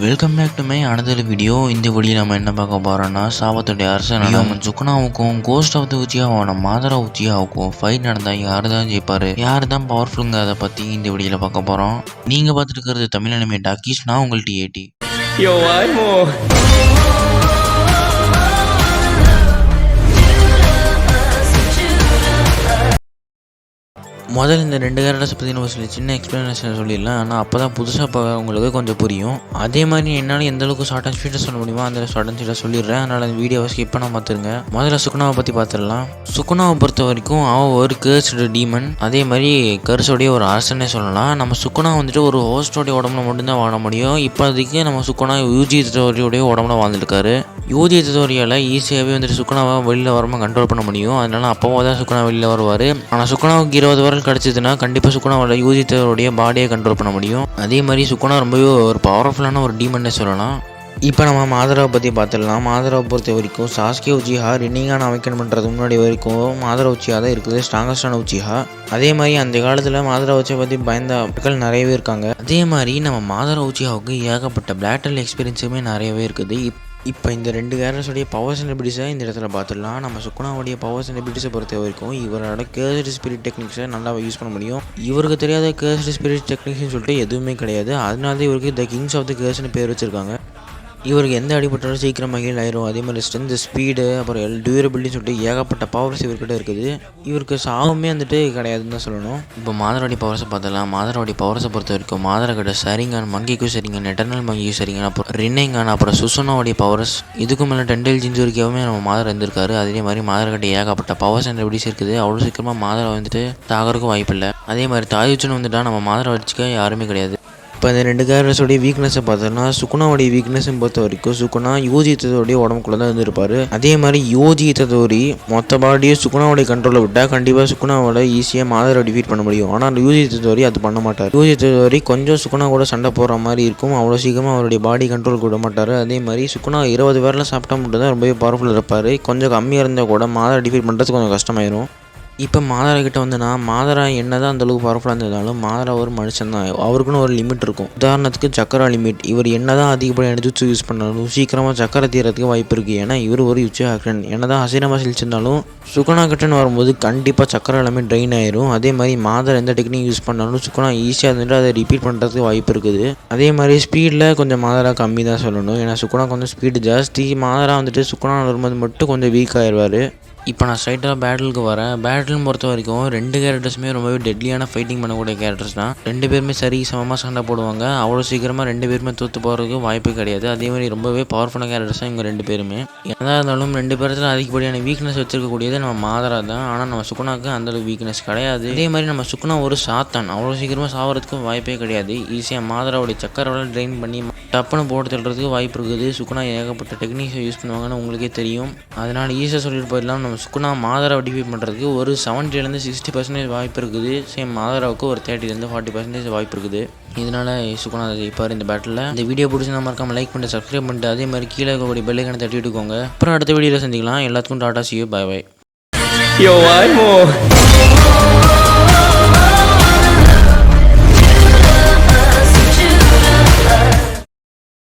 Welcome back to my another video. இந்த வீடியோ நம்ம என்ன பார்க்க போகிறோம்னா, சாபத்துடைய அரசன் சுக்குனாவுக்கும் கோஸ்ட் ஆஃப் தி உச்சியாவான மாதரா உச்சியாவுக்கும் ஃபைட் நடந்தால் யார் தான் ஜெயிப்பார், யார் தான் பவர்ஃபுல்லுங்க, அதை பற்றி இந்த வீடியோவில் பார்க்க போகிறோம். நீங்கள் பார்த்துட்டு இருக்கிறது தமிழ் அனிமே டாக்கீஸ். நான் உங்கள் டிஏடி. முதல்ல இந்த 2 கேரக்டர்ஸ் பற்றி நம்ம சின்ன எக்ஸ்ப்ளனேஷன் சொல்லிடலாம். ஆனால் அப்போ தான் புதுசாக உங்களுக்கு கொஞ்சம் புரியும். அதே மாதிரி என்னால் எந்த அளவுக்கு ஷார்ட் அண்ட் ஸ்வீட்டாக சொல்ல முடியுமோ அந்த ஷார்ட் அண்ட் ஸ்வீட்டாக சொல்லிடுறேன். அதனால் அந்த வீடியோவை ஸ்கிப் பண்ண பார்த்துருங்க. முதல்ல சுக்குனாவை பற்றி பார்த்துடலாம். சுக்குனாவை பொறுத்த வரைக்கும் அவன் ஒரு கர்ஸ்டு டீமன், அதே மாதிரி கர்ஸோடைய ஒரு அரசனே சொல்லலாம். நம்ம சுக்குனா வந்துட்டு ஒரு ஹோஸ்டோடைய உடம்புல மட்டும்தான் வாழ முடியும். இப்போதைக்கு நம்ம சுக்குனா யூஜி தோரியோடைய உடம்புல வாழ்ந்துருக்காரு. யூஜி தோரியால் ஈஸியாகவே வந்துட்டு சுக்குனாவை வெளியில் வரமா கண்ட்ரோல் பண்ண முடியும். அதனால அப்போவோ தான் சுக்குனா வெளியில் வருவார். ஆனால் சுக்குனாவுக்கு 20 வரல் கிடச்சிதுன்னா கண்டிப்பாக சுக்குனாவோட யூஜி தோரியோடைய பாடியை கண்ட்ரோல் பண்ண முடியும். அதே மாதிரி சுக்குனா ரொம்பவே ஒரு பவர்ஃபுல்லான ஒரு டீமன்னே சொல்லலாம். இப்போ நம்ம மாதராவை பற்றி பார்த்துடலாம். மாதராவை பொறுத்த வரைக்கும் சாஸ்கே உச்சிஹா ரின்னிங்கான அவைக்கன் பண்ணுறது முன்னாடி வரைக்கும் மாதரா உச்சிஹா தான் இருக்குது ஸ்ட்ராங்கஸ்டான உச்சிஹா. அதே மாதிரி அந்த காலத்தில் மாதரா உச்சியை பற்றி பயந்த மக்கள் நிறையவே இருக்காங்க. அதே மாதிரி நம்ம மாதரா உச்சிஹாவுக்கு ஏகப்பட்ட பிளாட்டல் எக்ஸ்பீரியன்ஸுமே நிறையவே இருக்குது. இப்போ இந்த 2 கேரக்டர்ஸோடைய பவர்ஸ் அண்ட் எபிலிட்டிஸை இந்த இடத்துல பார்த்துடலாம். நம்ம சுக்குனாவுடைய பவர்ஸ் அண்ட் எபிலிட்டிஸை பொறுத்த வரைக்கும் இவரோட கேர்ஸ்டு ஸ்பிரிட் டெக்னிக்ஸை நல்லா யூஸ் பண்ண முடியும். இவருக்கு தெரியாத கேர்ஸ்டு ஸ்பிரிட் டெக்னிக்ஸ்னு சொல்லிட்டு எதுவுமே கிடையாது. அதனால தான் இவருக்கு த கிங்ஸ் ஆஃப் த கேர்ஸ்னு பேர் வச்சுருக்காங்க. இவருக்கு எந்த அடிப்பட்டாலும் சீக்கிரமாக ஹீல் ஆயிரும். அதே மாதிரி ஸ்ட்ரென்த், ஸ்பீடு, அப்புறம் டியூரபிலிட்டின்னு சொல்லிட்டு ஏகப்பட்ட பவர்ஸ் இவர்கிட்ட இருக்குது. இவருக்கு சாவுமே வந்துட்டு கிடையாதுன்னு தான் சொல்லணும். இப்போ மாதராவுடைய பவர்ஸை பார்த்தலாம். மாதராவுடைய பவர்ஸை பொறுத்த வரைக்கும் மாதரா கிட்ட சரிங்கான், மங்கிக்கும் சரிங்கான், எட்டர்னல் மங்கிக்கும் சரிங்கான், அப்புறம் ரின்னிங்கான், அப்புறம் சுசுனாவுடைய பவர்ஸ், இதுக்கு மேலே டென்டல் ஜிஞ்சுரிக்காவே நம்ம மாதரா இருந்திருக்காரு. அதே மாதிரி மாதரா கிட்ட ஏகப்பட்ட பவர்ஸ் அண்ட் எபிலிட்டிஸ் இருக்குது. அவ்வளோ சீக்கிரமாக மாதரா வந்துட்டு தாகறதுக்கும் வாய்ப்பு இல்லை. அதே மாதிரி தாயுச்சுன்னு வந்துட்டா நம்ம மாதரா அடிச்சுக்க யாருமே கிடையாது. இப்போ இந்த 2 கேரக்டர்ஸோடைய வீக்னஸை பார்த்தோன்னா, சுக்குனாவுடைய வீக்னஸும் பொறுத்த வரைக்கும் சுக்குனா யூஜி தோரியோடைய உடம்புக்குள்ள தான் இருந்திருப்பார். அதே மாதிரி யூஜி தோரி மொத்த பாடியும் சுக்குனாவுடைய கண்ட்ரோலில் விட்டால் கண்டிப்பாக சுக்குனாவோட ஈஸியாக மாதரா டிஃபீட் பண்ண முடியும். ஆனால் யூஜி தோரி அது பண்ண மாட்டார். யூஜி தோரி கொஞ்சம் சுக்குனா கூட சண்டை போடுற மாதிரி இருக்கும். அவ்வளோ சீக்கிரமாக அவருடைய பாடி கண்ட்ரோல் விட மாட்டார். அதே மாதிரி சுக்குனா 20 பேரில் சாப்பிட்டா மட்டும் தான் ரொம்பவே பவர்ஃபுல்லாக இருப்பார். கொஞ்சம் கம்மியாக இருந்தால் கூட மாதரா டிஃபீட் பண்ணுறதுக்கு கொஞ்சம் கஷ்டமாயிரும். இப்போ மாதரா கிட்ட வந்துன்னா மாதரா என்ன தான் அந்தளவுக்கு பவர்ஃபுல்லாக இருந்ததாலும் மாதரா ஒரு மனுஷன் தான். அவருக்குன்னு ஒரு லிமிட் இருக்கும். உதாரணத்துக்கு சக்கரா லிமிட். இவர் என்ன தான் அதிகப்படியான ஜுட்சு யூஸ் பண்ணாலும் சீக்கிரமாக சக்கரை தீரத்துக்கு வாய்ப்பு இருக்குது. ஏன்னா இவர் ஒரு உச்சிஹாக்கன். என்ன தான் ஹசீனமாக செழிச்சிருந்தாலும் சுக்குனா கிட்டன்னு வரும்போது கண்டிப்பாக சக்கரை எல்லாமே ட்ரெயின் ஆயிரும். அதே மாதிரி மாதரா எந்த டெக்னிக் யூஸ் பண்ணாலும் சுக்குனா ஈஸியாக இருந்துட்டு அதை ரிப்பீட் பண்ணுறதுக்கு வாய்ப்பு இருக்குது. அதே மாதிரி ஸ்பீடில் கொஞ்சம் மாதரா கம்மி தான் சொல்லணும். ஏன்னா சுக்குனா கொஞ்சம் ஸ்பீடு ஜாஸ்தி. மாதரா வந்துட்டு சுக்குனா வரும்போது மட்டும் கொஞ்சம் வீக் ஆயிடுவார். இப்போ நான் ஸ்ட்ரைட்டாக பேட்டிலுக்கு வரேன். பேட்டில்னு பொறுத்த வரைக்கும் 2 கேரக்டர்ஸுமே ரொம்பவே டெட்லியான ஃபைட்டிங் பண்ணக்கூடிய கேரக்டர்ஸ் தான். 2 பேருமே சரி சமமாக சண்டை போடுவாங்க. அவ்வளோ சீக்கிரமாக 2 பேருமே தோற்று போகிறதுக்கு வாய்ப்பு கிடையாது. அதே மாதிரி ரொம்பவே பவர்ஃபுல்லான கேரக்டர்ஸ் தான் இவங்க 2 பேருமே. என்னதான் இருந்தாலும் 2 பேரத்தில் அதிகப்படியான வீக்னஸ் வச்சிருக்கக்கூடியது நம்ம மாதரா தான். ஆனால் நம்ம சுக்குனாக்கு அந்தளவுக்கு வீக்னஸ் கிடையாது. அதே மாதிரி நம்ம சுக்குனா ஒரு சாத்தான். அவ்வளோ சீக்கிரமாக சாவறதுக்கு வாய்ப்பே கிடையாது. ஈஸியாக மாதராவுடைய சக்கரோட ட்ரெயின் பண்ணி டப்புன்னு போட்டு தள்ளுறதுக்கு வாய்ப்பு இருக்குது. சுக்குனா ஏகப்பட்ட டெக்னிக்ஸை யூஸ் பண்ணுவாங்கன்னு உங்களுக்கே தெரியும். அதனால் ஈஸியாக சொல்லிட்டு போயிடலாம். நம்ம சுக்குனா மாதராவை டிஃபீட் பண்ணுறதுக்கு ஒரு 70% 60% வாய்ப்பு இருக்குது. சேம் மாதராவுக்கு ஒரு 30% 40% வாய்ப்பு இருக்குது. இதனால் சுக்குனா ஜெயிப்பார் இந்த பேட்டில். இந்த வீடியோ பிடிச்சி நம்ம மறக்காம லைக் பண்ணிட்டு சப்ஸ்கிரைப் பண்ணிட்டு அதே மாதிரி கீழே இருக்கக்கூடிய பெல் ஐகானை தட்டி விட்டுக்கோங்க. அப்புறம் அடுத்த வீடியோவில் சந்திக்கலாம். எல்லாத்துக்கும் Tata, see you, bye bye.